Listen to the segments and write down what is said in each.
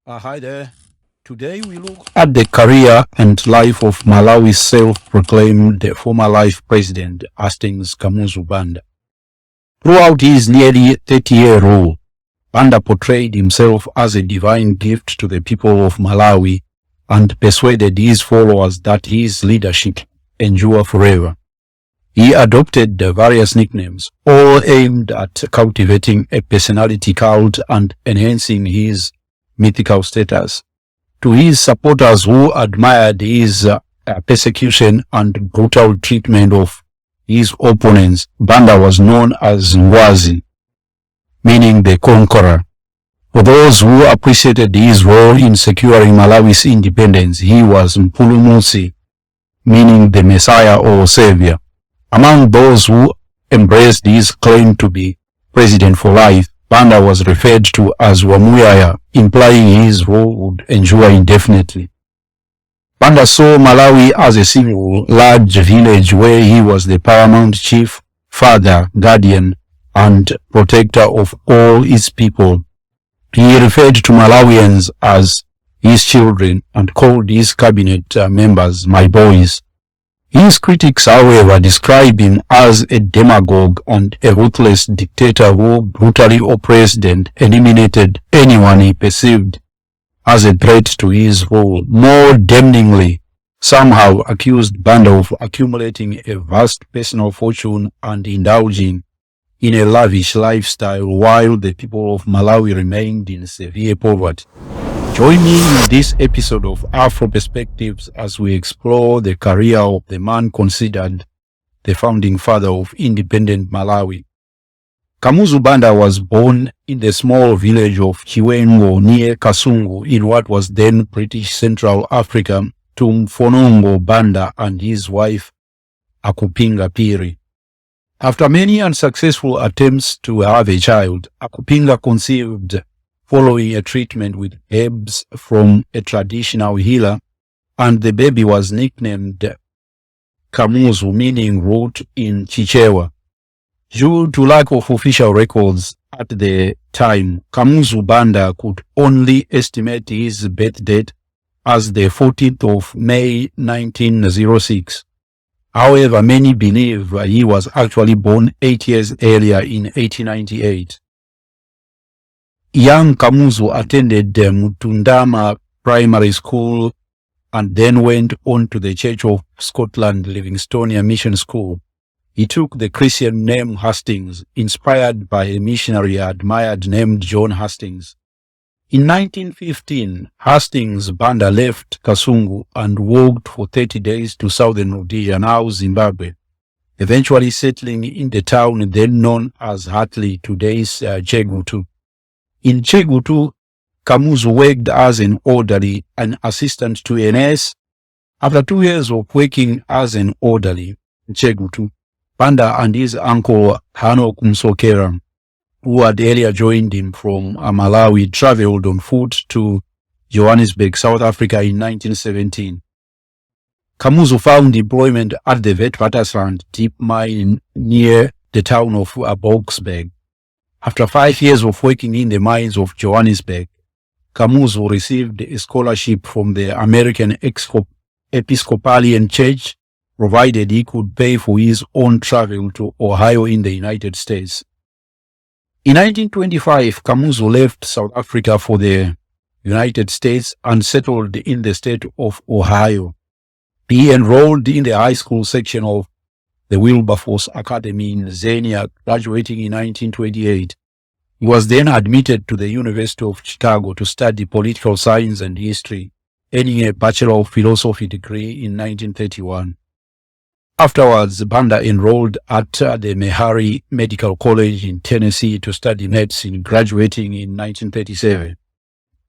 Hi there. Today we look at the career and life of Malawi's self-proclaimed former life president, Hastings Kamuzu Banda. Throughout his nearly 30-year rule, Banda portrayed himself as a divine gift to the people of Malawi and persuaded his followers that his leadership endure forever. He adopted various nicknames, all aimed at cultivating a personality cult and enhancing his mythical status. To his supporters who admired his persecution and brutal treatment of his opponents, Banda was known as Ngwazi, meaning the conqueror. For those who appreciated his role in securing Malawi's independence, he was Mpulumusi, meaning the Messiah or Savior. Among those who embraced his claim to be president for life, Banda was referred to as Wamuyaya, implying his rule would endure indefinitely. Banda saw Malawi as a single large village where he was the paramount chief, father, guardian, and protector of all its people. He referred to Malawians as his children and called his cabinet members my boys. His critics, however, describe him as a demagogue and a ruthless dictator who brutally oppressed and eliminated anyone he perceived as a threat to his rule. More damningly, somehow accused Banda of accumulating a vast personal fortune and indulging in a lavish lifestyle while the people of Malawi remained in severe poverty. Join me in this episode of Afro Perspectives as we explore the career of the man considered the founding father of independent Malawi. Kamuzu Banda was born in the small village of Chiwengo near Kasungu in what was then British Central Africa to Mfonongo Banda and his wife Akupinga Piri. After many unsuccessful attempts to have a child, Akupinga conceived following a treatment with herbs from a traditional healer, and the baby was nicknamed Kamuzu, meaning root in Chichewa. Due to lack of official records at the time, Kamuzu Banda could only estimate his birth date as the 14th of May 1906. However, many believe he was actually born 8 years earlier in 1898. Young Kamuzu attended Mutundama Primary School and then went on to the Church of Scotland Livingstonia Mission School. He took the Christian name Hastings, inspired by a missionary he admired named John Hastings. In 1915, Hastings Banda left Kasungu and walked for 30 days to southern Rhodesia, now Zimbabwe, eventually settling in the town then known as Hartley, today's Chegutu. In Chegutu, Kamuzu worked as an orderly and assistant to a nurse. After 2 years of working as an orderly in Chegutu, Banda and his uncle Hano Kumsokera, who had earlier joined him from Malawi, traveled on foot to Johannesburg, South Africa in 1917. Kamuzu found employment at the Witwatersrand deep mine near the town of Boksburg. After 5 years of working in the mines of Johannesburg, Kamuzu received a scholarship from the American Episcopalian Church, provided he could pay for his own travel to Ohio in the United States. In 1925, Kamuzu left South Africa for the United States and settled in the state of Ohio. He enrolled in the high school section of the Wilberforce Academy in Xenia, graduating in 1928. He was then admitted to the University of Chicago to study political science and history, earning a Bachelor of Philosophy degree in 1931. Afterwards, Banda enrolled at the Meharry Medical College in Tennessee to study medicine, graduating in 1937.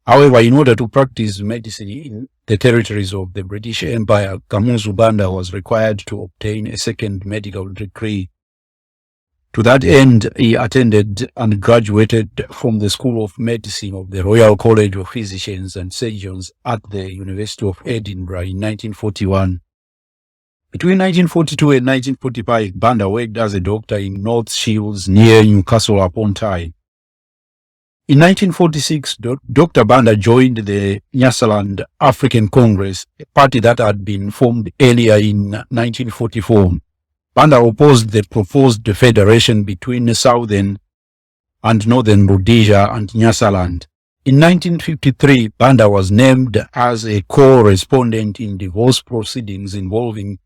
However, in order to practice medicine in the territories of the British Empire, Kamuzu Banda was required to obtain a second medical degree. To that end, he attended and graduated from the School of Medicine of the Royal College of Physicians and Surgeons at the University of Edinburgh in 1941. Between 1942 and 1945, Banda worked as a doctor in North Shields near Newcastle upon Tyne. In 1946, Dr. Banda joined the Nyasaland African Congress, a party that had been formed earlier in 1944. Banda opposed the proposed federation between Southern and Northern Rhodesia and Nyasaland. In 1953, Banda was named as a co-respondent in divorce proceedings involving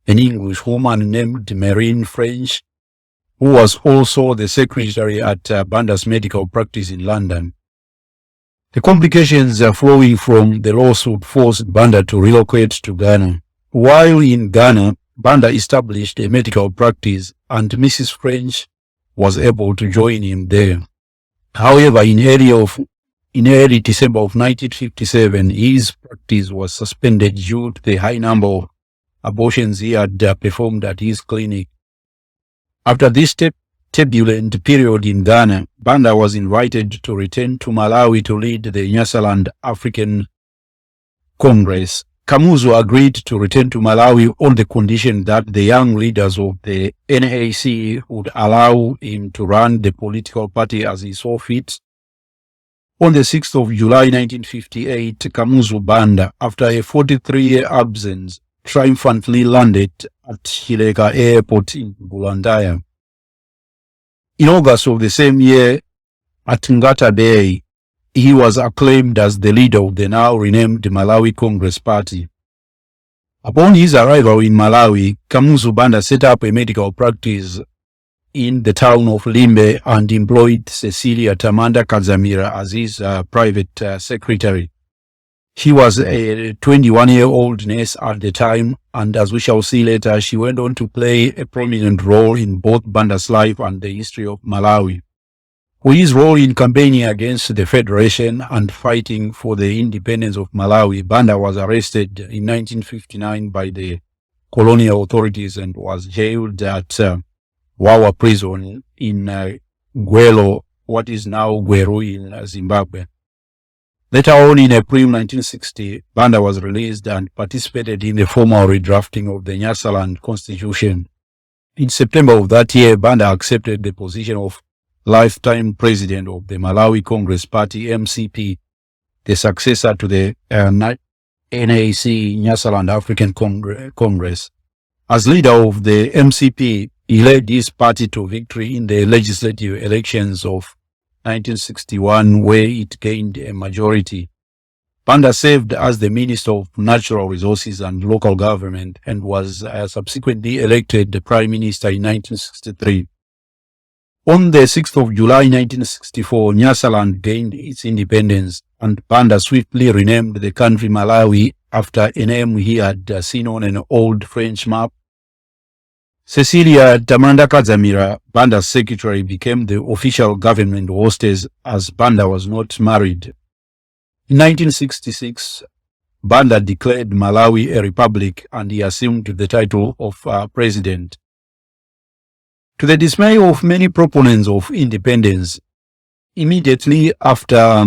an English woman named Marine French, who was also the secretary at Banda's medical practice in London. The complications flowing from the lawsuit forced Banda to relocate to Ghana. While in Ghana, Banda established a medical practice and Mrs. French was able to join him there. However, in early December of 1957, his practice was suspended due to the high number of abortions he had performed at his clinic. After this turbulent period in Ghana, Banda was invited to return to Malawi to lead the Nyasaland African Congress. Kamuzu agreed to return to Malawi on the condition that the young leaders of the NAC would allow him to run the political party as he saw fit. On the 6th of July 1958, Kamuzu Banda, after a 43-year absence, triumphantly landed at Hileka Airport in Bulawayo. In August of the same year, at Ngata Bay, he was acclaimed as the leader of the now renamed Malawi Congress Party. Upon his arrival in Malawi, Kamuzu Banda set up a medical practice in the town of Limbe and employed Cecilia Tamanda Kazamira as his private secretary. She was a 21-year-old nurse at the time, and as we shall see later, she went on to play a prominent role in both Banda's life and the history of Malawi. For his role in campaigning against the Federation and fighting for the independence of Malawi, Banda was arrested in 1959 by the colonial authorities and was jailed at Wawa prison in Gwelo, what is now Gweru in Zimbabwe. Later on, in April 1960, Banda was released and participated in the formal redrafting of the Nyasaland Constitution. In September of that year, Banda accepted the position of lifetime president of the Malawi Congress Party, MCP, the successor to the NAC, Nyasaland African Congress. As leader of the MCP, he led his party to victory in the legislative elections of 1961, where it gained a majority. Banda served as the Minister of Natural Resources and Local Government and was subsequently elected the Prime Minister in 1963. On the 6th of July 1964, Nyasaland gained its independence, and Banda swiftly renamed the country Malawi after a name he had seen on an old French map. Cecilia Tamanda Kazamira, Banda's secretary, became the official government hostess as Banda was not married. In 1966, Banda declared Malawi a republic and he assumed the title of president. To the dismay of many proponents of independence, immediately after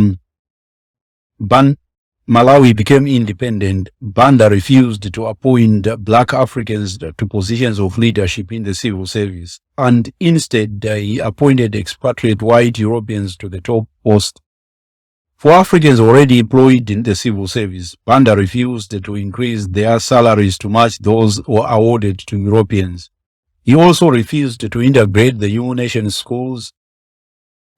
Malawi became independent, Banda refused to appoint black Africans to positions of leadership in the civil service, and instead he appointed expatriate white Europeans to the top post. For Africans already employed in the civil service, Banda refused to increase their salaries to match those awarded to Europeans. He also refused to integrate the new nation schools.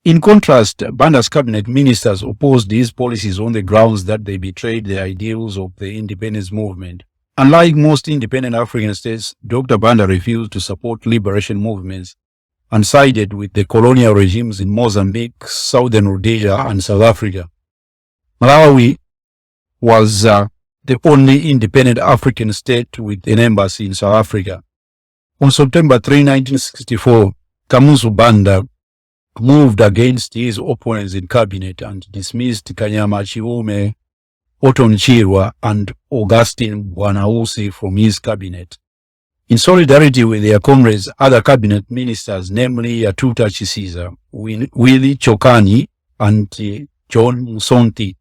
In contrast, Banda's cabinet ministers opposed these policies on the grounds that they betrayed the ideals of the independence movement. Unlike most independent African states, Dr. Banda refused to support liberation movements and sided with the colonial regimes in Mozambique, Southern Rhodesia, and South Africa. Malawi was the only independent African state with an embassy in South Africa. On September 3, 1964, Kamuzu Banda moved against his opponents in cabinet and dismissed Kanyama Chiume, Oton Chirwa, and Augustine Bwanausi from his cabinet. In solidarity with their Congress, other cabinet ministers, namely Atuta Chisiza, Willie Chokani, and John Musonti,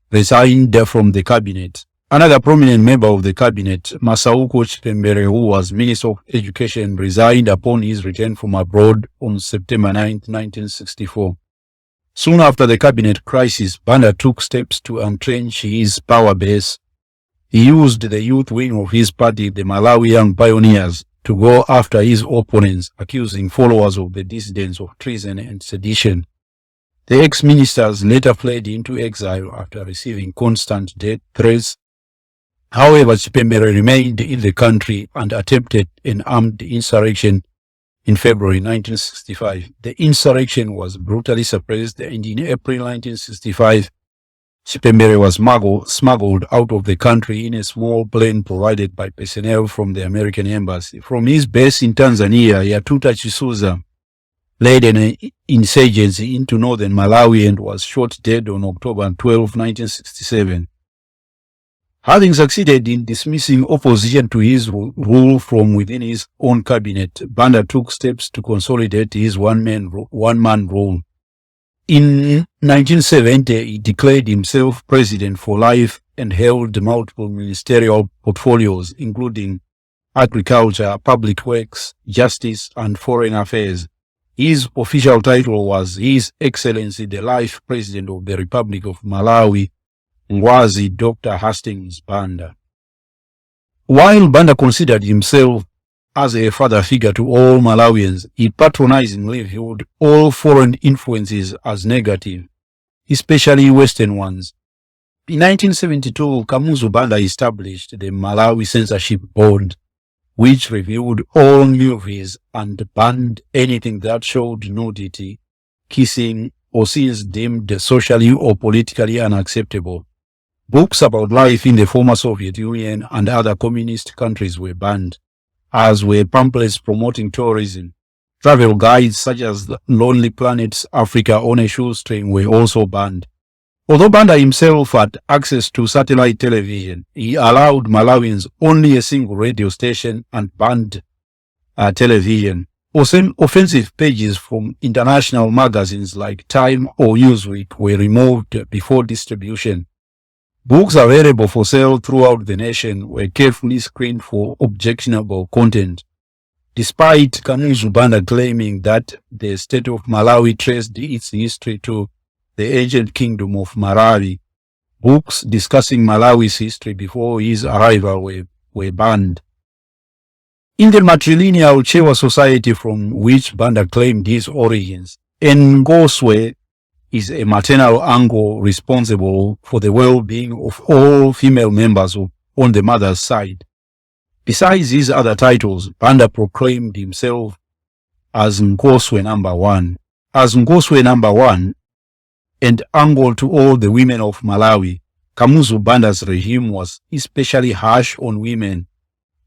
resigned from the cabinet. Another prominent member of the cabinet, Masauko Chitembere, who was Minister of Education, resigned upon his return from abroad on September 9, 1964. Soon after the cabinet crisis, Banda took steps to entrench his power base. He used the youth wing of his party, the Malawi Young Pioneers, to go after his opponents, accusing followers of the dissidents of treason and sedition. The ex-ministers later fled into exile after receiving constant death threats. However, Chipembere remained in the country and attempted an armed insurrection in February 1965. The insurrection was brutally suppressed, and in April 1965, Chipembere was smuggled out of the country in a small plane provided by personnel from the American embassy. From his base in Tanzania, Yatuta Chisuza led an insurgency into northern Malawi and was shot dead on October 12, 1967. Having succeeded in dismissing opposition to his rule from within his own cabinet, Banda took steps to consolidate his one-man rule. In 1970, he declared himself president for life and held multiple ministerial portfolios, including agriculture, public works, justice, and foreign affairs. His official title was His Excellency the Life President of the Republic of Malawi, Ngwazi Dr. Hastings Banda. While Banda considered himself as a father figure to all Malawians, he patronizingly viewed all foreign influences as negative, especially Western ones. In 1972, Kamuzu Banda established the Malawi Censorship Board, which reviewed all movies and banned anything that showed nudity, kissing, or scenes deemed socially or politically unacceptable. Books about life in the former Soviet Union and other communist countries were banned, as were pamphlets promoting tourism. Travel guides such as the Lonely Planet's Africa on a Shoestring were also banned. Although Banda himself had access to satellite television, he allowed Malawians only a single radio station and banned television. Offensive pages from international magazines like Time or Newsweek were removed before distribution. Books available for sale throughout the nation were carefully screened for objectionable content. Despite Kamuzu Banda claiming that the state of Malawi traced its history to the ancient kingdom of Malawi, books discussing Malawi's history before his arrival were banned. In the matrilineal Chewa society from which Banda claimed his origins, Ngoswe is a maternal uncle responsible for the well-being of all female members on the mother's side. Besides his other titles, Banda proclaimed himself as Ngoswe number 1. As Ngoswe number 1 and uncle to all the women of Malawi, Kamuzu Banda's regime was especially harsh on women.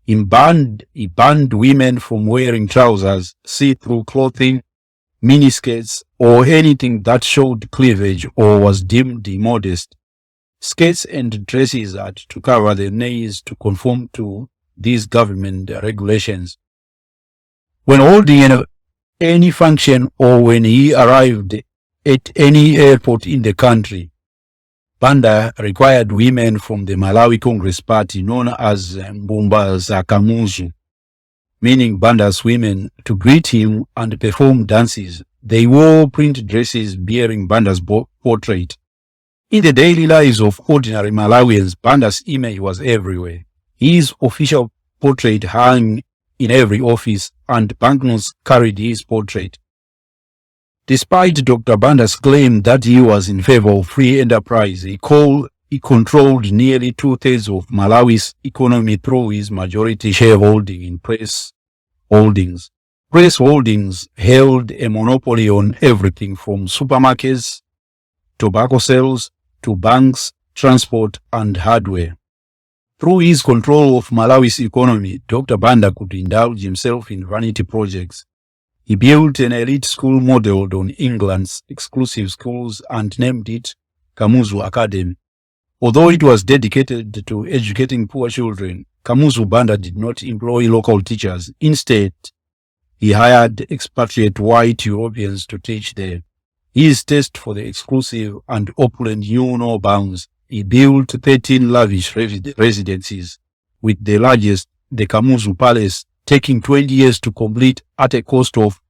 He banned women from wearing trousers, see-through clothing, miniskirts, or anything that showed cleavage or was deemed immodest. Skirts and dresses had to cover their knees to conform to these government regulations. When holding any function or when he arrived at any airport in the country, Banda required women from the Malawi Congress Party, known as Mbumba za Kamuzu, meaning Banda's women, to greet him and perform dances. They wore print dresses bearing Banda's portrait. In the daily lives of ordinary Malawians, Banda's image was everywhere. His official portrait hung in every office, and banknotes carried his portrait. Despite Dr. Banda's claim that he was in favor of free enterprise, he controlled nearly 2/3 of Malawi's economy through his majority shareholding in Press Holdings. Press Holdings held a monopoly on everything from supermarkets, tobacco sales, to banks, transport, and hardware. Through his control of Malawi's economy, Dr. Banda could indulge himself in vanity projects. He built an elite school modeled on England's exclusive schools and named it Kamuzu Academy. Although it was dedicated to educating poor children, Kamuzu Banda did not employ local teachers. Instead, he hired expatriate white Europeans to teach there. His taste for the exclusive and opulent knew no bounds. He built 13 lavish residences, with the largest, the Kamuzu Palace, taking 20 years to complete at a cost of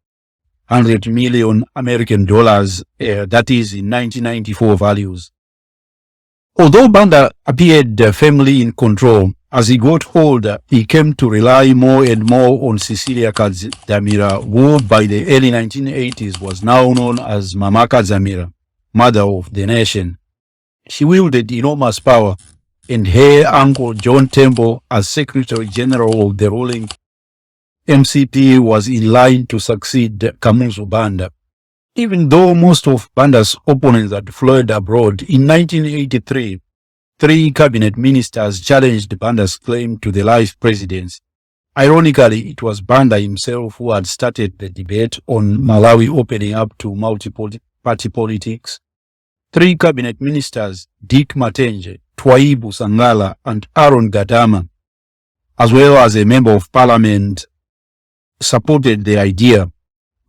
$100 million American dollars, that is in 1994 values. Although Banda appeared firmly in control, as he got older, he came to rely more and more on Cecilia Kadzamira, who by the early 1980s was now known as Mama Kadzamira, mother of the nation. She wielded enormous power, and her uncle John Tembo, as Secretary General of the ruling MCP, was in line to succeed Kamuzu Banda. Even though most of Banda's opponents had fled abroad, in 1983, 3 cabinet ministers challenged Banda's claim to the life presidency. Ironically, it was Banda himself who had started the debate on Malawi opening up to multi-party politics. 3 cabinet ministers, Dick Matenje, Twaibu Sangala, and Aaron Gadama, as well as a member of parliament, supported the idea.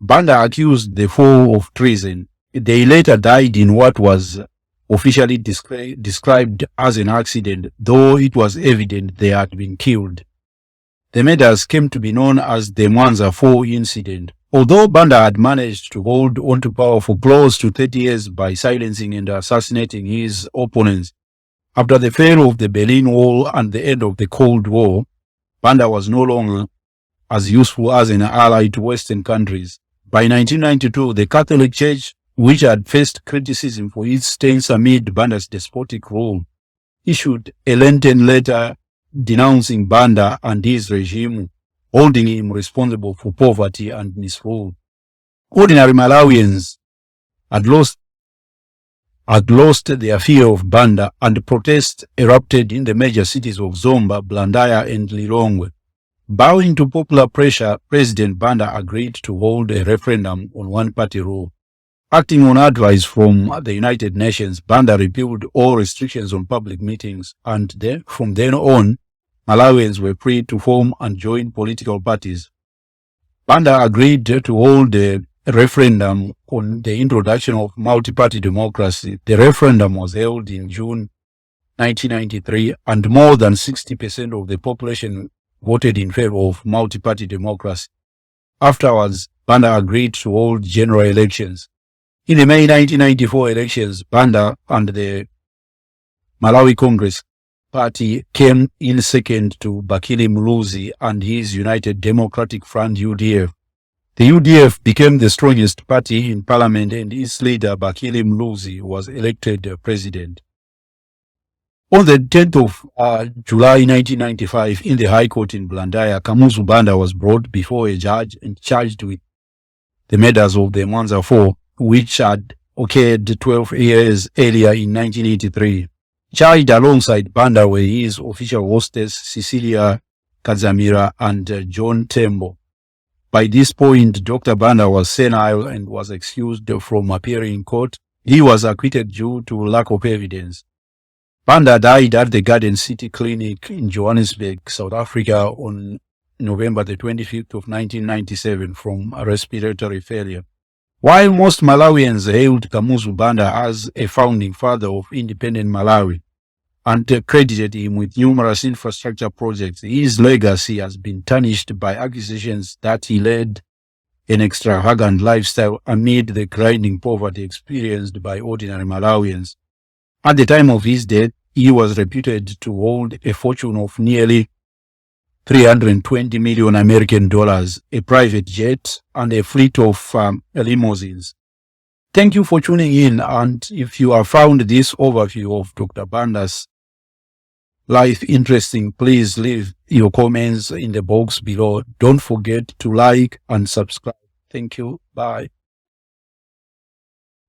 Banda accused the 4 of treason. They later died in what was officially described as an accident, though it was evident they had been killed. The murders came to be known as the Mwanza 4 incident. Although Banda had managed to hold onto power for close to 30 years by silencing and assassinating his opponents, after the fall of the Berlin Wall and the end of the Cold War, Banda was no longer as useful as an ally to Western countries. By 1992, the Catholic Church, which had faced criticism for its stance amid Banda's despotic rule, issued a Lenten letter denouncing Banda and his regime, holding him responsible for poverty and misrule. Ordinary Malawians had lost their fear of Banda, and protests erupted in the major cities of Zomba, Blantyre, and Lilongwe. Bowing to popular pressure, President Banda agreed to hold a referendum on one-party rule. Acting on advice from the United Nations, Banda repealed all restrictions on public meetings, and from then on, Malawians were free to form and join political parties. Banda agreed to hold a referendum on the introduction of multi-party democracy. The referendum was held in June 1993, and more than 60% of the population voted in favor of multi-party democracy. Afterwards, Banda agreed to hold general elections. In the May 1994 elections, Banda and the Malawi Congress Party came in second to Bakili Muluzi and his United Democratic Front UDF. The UDF became the strongest party in parliament, and its leader Bakili Muluzi was elected president. On the 10th of July 1995, in the High Court in Blantyre, Kamuzu Banda was brought before a judge and charged with the murders of the Mwanza 4, which had occurred 12 years earlier in 1983. Charged alongside Banda were his official hostess Cecilia Kadzamira and John Tembo. By this point, Dr. Banda was senile and was excused from appearing in court. He was acquitted due to lack of evidence. Banda died at the Garden City Clinic in Johannesburg, South Africa on November the 25th of 1997 from respiratory failure. While most Malawians hailed Kamuzu Banda as a founding father of independent Malawi and credited him with numerous infrastructure projects, his legacy has been tarnished by accusations that he led an extravagant lifestyle amid the grinding poverty experienced by ordinary Malawians. At the time of his death, he was reputed to hold a fortune of nearly $320 million American dollars, a private jet, and a fleet of limousines. Thank you for tuning in, and if you have found this overview of Dr. Banda's life interesting, please leave your comments in the box below. Don't forget to like and subscribe. Thank you. Bye.